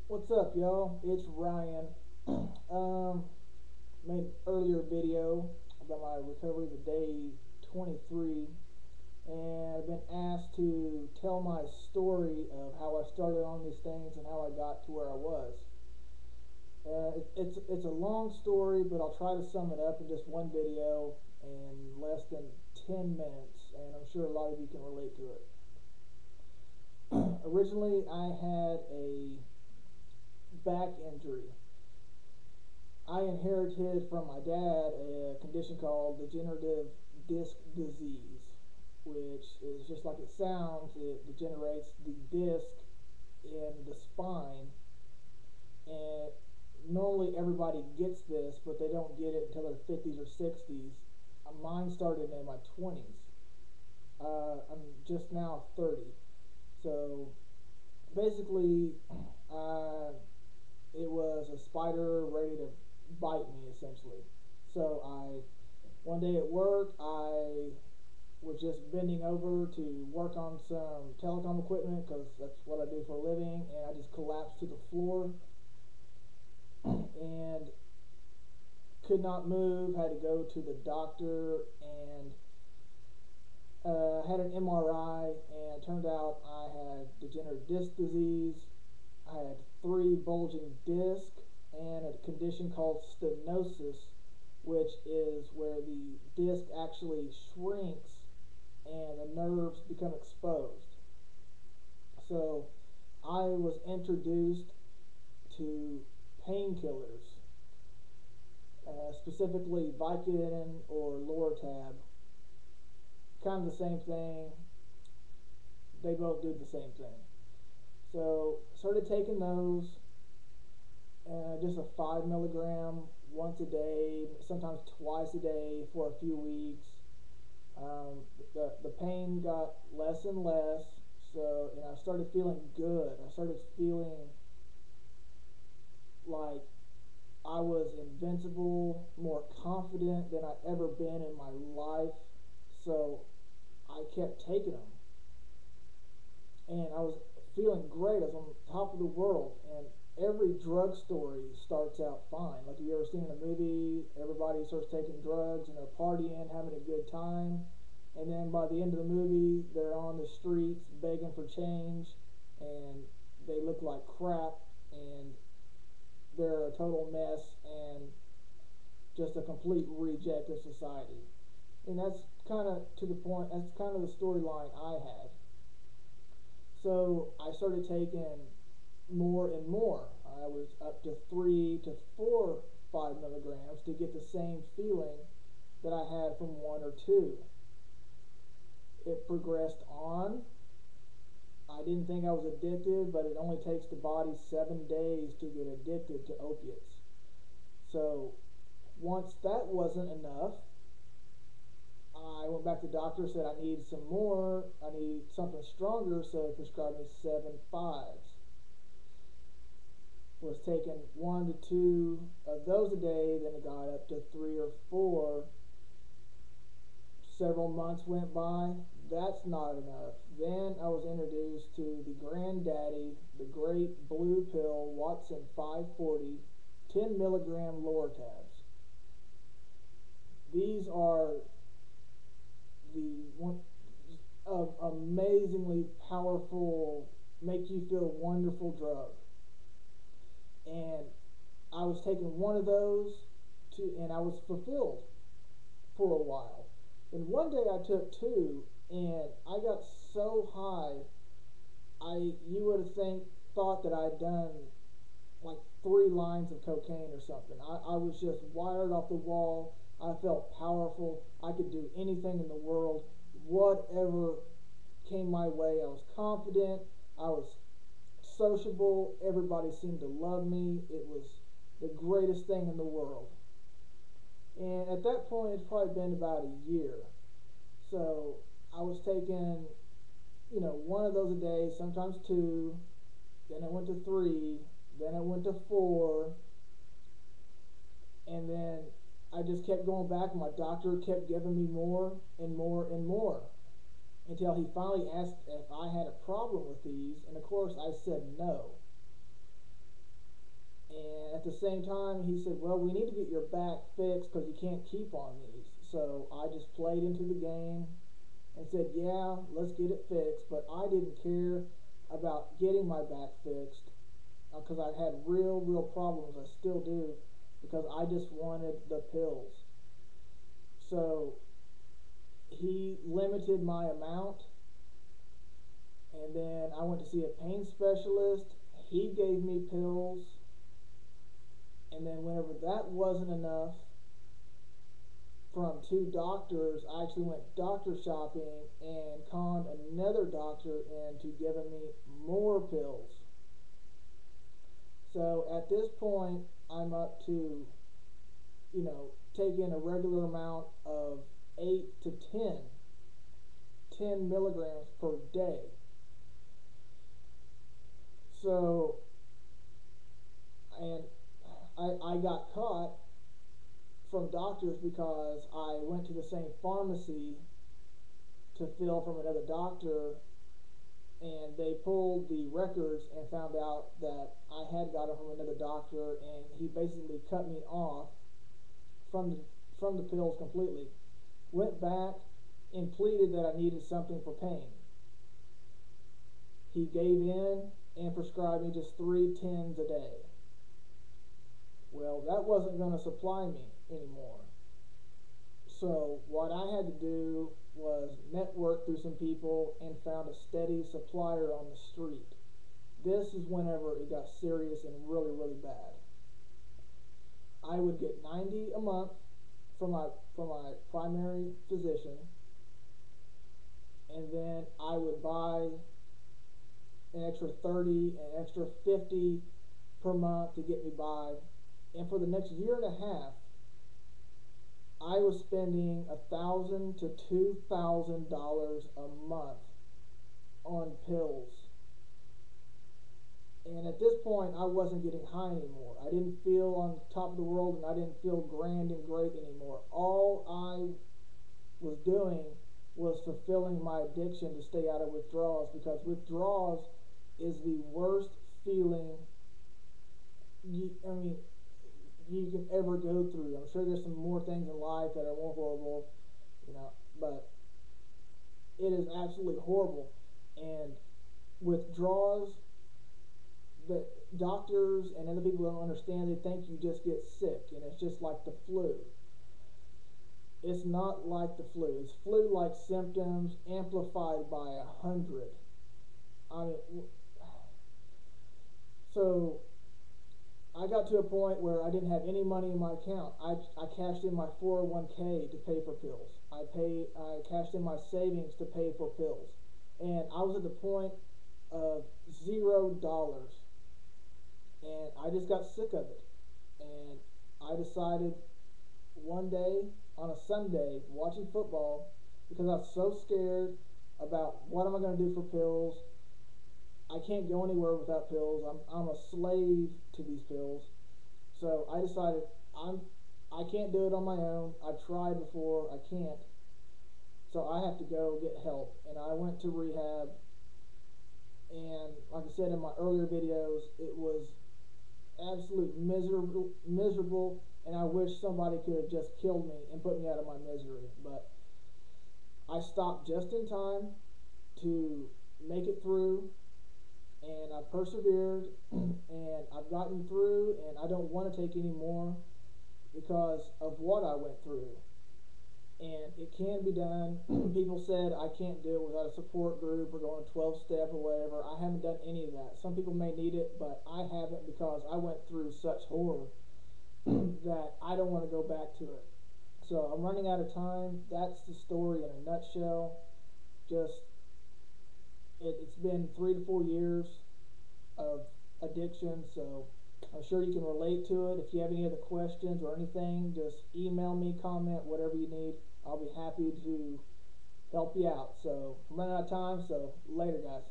What's up, y'all? It's Ryan. um, Made an earlier video about my recovery the day 23, and I've been asked to tell my story of how I started on these things and how I got to where I was. It's a long story, but I'll try to sum it up in just one video in less than 10 minutes, and I'm sure a lot of you can relate to it. Originally, I had a back injury. I inherited from my dad a condition called degenerative disc disease, which is just like it sounds. It degenerates the disc in the spine, and normally everybody gets this, but they don't get it until their 50s or 60s. Mine started in my 20s. I'm just now 30, so basically, uh, it was a spider ready to bite me essentially. So one day at work, I was just bending over to work on some telecom equipment because that's what I do for a living, and I just collapsed to the floor and could not move. Had to go to the doctor and had an MRI, and it turned out I had degenerative disc disease. I had three bulging discs and a condition called stenosis, which is where the disc actually shrinks and the nerves become exposed. So I was introduced to painkillers, specifically Vicodin or Lortab. Kind of the same thing. They both do the same thing. So started taking those, just a 5 milligram once a day, sometimes twice a day for a few weeks. The pain got less and less, so I started feeling good. I started feeling like I was invincible, more confident than I'd ever been in my life. So I kept taking them, and I was feeling great. I was on top of the world, and every drug story starts out fine. Like, you ever seen in a movie, everybody starts taking drugs and they're partying, having a good time, and then by the end of the movie, they're on the streets begging for change, and they look like crap, and they're a total mess, and just a complete reject of society. And that's kind of to the point. That's kind of the storyline I had. So I started taking more and more. I was up to 3 to 4 5 milligrams to get the same feeling that I had from 1 or 2. It progressed on. I didn't think I was addicted, but it only takes the body 7 days to get addicted to opiates. So once that wasn't enough, I went back to the doctor, said I need some more, I need something stronger, so he prescribed me 7 5s. Was taking 1 to 2 of those a day, then it got up to 3 or 4. Several months went by, that's not enough. Then I was introduced to the granddaddy, the great blue pill, Watson 540, 10 milligram Lortabs. These are the one of amazingly powerful, make you feel wonderful drug. And I was taking one of those and I was fulfilled for a while. And one day I took two, and I got so high, you would have thought that I'd done like 3 lines of cocaine or something. I was just wired off the wall. I felt powerful. I could do anything in the world, whatever came my way. I was confident. I was sociable. Everybody seemed to love me. It was the greatest thing in the world. And at that point, it's probably been about a year. So I was taking, one of those a day, sometimes 2. Then I went to 3. Then I went to 4. And then I just kept going back. My doctor kept giving me more and more and more, until he finally asked if I had a problem with these, and of course I said no. And at the same time, he said, well, we need to get your back fixed because you can't keep on these. So I just played into the game and said, yeah, let's get it fixed. But I didn't care about getting my back fixed because I had real problems. I still do, because I just wanted the pills. So he limited my amount, and then I went to see a pain specialist. He gave me pills, and then whenever that wasn't enough, from two doctors, I actually went doctor shopping and conned another doctor into giving me more pills. So at this point, I'm up to, taking a regular amount of 8 to 10 milligrams per day. So, and I got caught from doctors because I went to the same pharmacy to fill from another doctor, and they pulled the records and found out that I had got them from another doctor, and he basically cut me off from the pills completely. Went back and pleaded that I needed something for pain. He gave in and prescribed me just 3 tens a day. Well, that wasn't going to supply me anymore. So what I had to do was network through some people and found a steady supplier on the street. This is whenever it got serious and really bad. I would get $90 a month from my primary physician, and then I would buy an extra 30, an extra 50 per month to get me by. And for the next year and a half, I was spending $1,000 to $2,000 a month on pills. And at this point, I wasn't getting high anymore. I didn't feel on top of the world, and I didn't feel grand and great anymore. All I was doing was fulfilling my addiction to stay out of withdrawals, because withdrawals is the worst feeling you can ever go through. I'm sure there's some more things in life that are more horrible, but it is absolutely horrible. And withdrawals, the doctors and other people don't understand. They think you just get sick, and it's just like the flu. It's not like the flu. It's flu-like symptoms amplified by 100. So I got to a point where I didn't have any money in my account. I cashed in my 401k to pay for pills. I cashed in my savings to pay for pills. And I was at the point of $0. And I just got sick of it. And I decided one day on a Sunday, watching football, because I was so scared about what am I going to do for pills. I can't go anywhere without pills. I'm a slave to these pills. So I decided I can't do it on my own. I've tried before. I can't. So I have to go get help. And I went to rehab. And like I said in my earlier videos, it was absolute miserable, and I wish somebody could have just killed me and put me out of my misery. But I stopped just in time to make it through, and I persevered, and I've gotten through, and I don't want to take any more because of what I went through. And it can be done. People said I can't do it without a support group or going 12-step or whatever. I haven't done any of that. Some people may need it, but I haven't, because I went through such horror that I don't want to go back to it. So I'm running out of time. That's the story in a nutshell. It's been 3 to 4 years of addiction, so I'm sure you can relate to it. If you have any other questions or anything, just email me, comment, whatever you need. I'll be happy to help you out. So I'm running out of time, so later, guys.